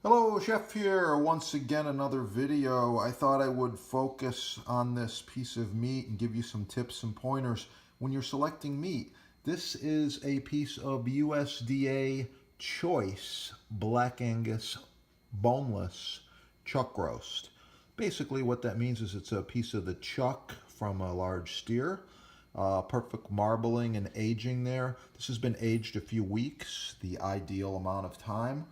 Hello, Chef here. Once again, another video. I thought I would focus on this piece of meat and give you some tips and pointers when you're selecting meat. This is a piece of USDA Choice Black Angus boneless chuck roast. Basically what that means is it's a piece of the chuck from a large steer. Perfect marbling and aging there. This has been aged a few weeks, the ideal amount of time.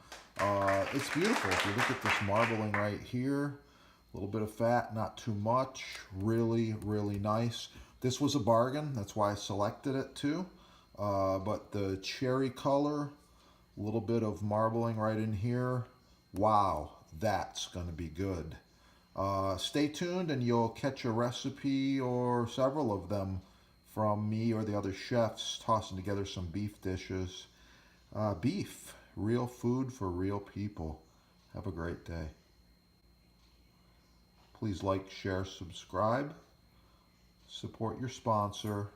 It's beautiful. If you look at this marbling right here, a little bit of fat, not too much. Really, really nice. This was a bargain. That's why I selected it too. But the cherry color, a little bit of marbling right in here. Wow, that's going to be good. Stay tuned and you'll catch a recipe or several of them from me or the other chefs tossing together some beef dishes. Beef, real food for real people. Have a great day. Please like, share, subscribe. Support your sponsor.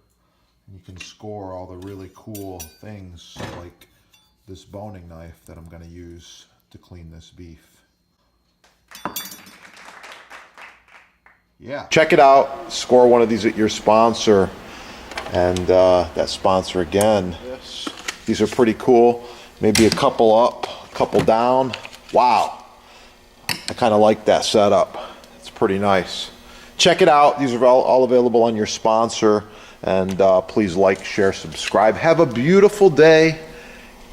And you can score all the really cool things like this boning knife that I'm going to use to clean this beef. Yeah. Check it out. Score one of these at your sponsor. And that sponsor again. These are pretty cool. Maybe a couple up, a couple down. Wow. I kind of like that setup. It's pretty nice. Check it out. These are all available on your sponsor. And please like, share, subscribe. Have a beautiful day.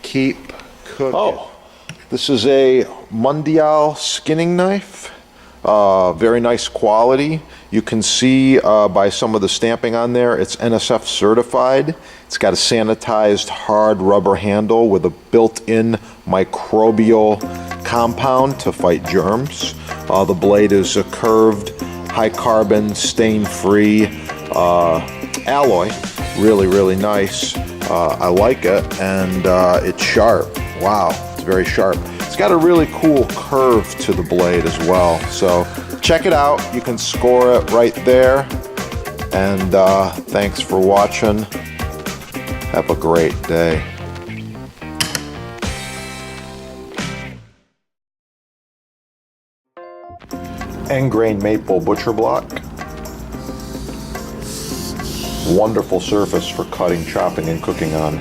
Keep cooking. Oh, this is a Mundial skinning knife. Very nice quality. You can see by some of the stamping on there, it's NSF certified. It's got a sanitized hard rubber handle with a built-in microbial compound to fight germs. The blade is a curved, high carbon, stain-free alloy. Really, really nice. I like it, and it's sharp. Wow, it's very sharp. It's got a really cool curve to the blade as well. So check it out. You can score it right there. And thanks for watching. Have a great day. End grain maple butcher block. Wonderful surface for cutting, chopping, and cooking on.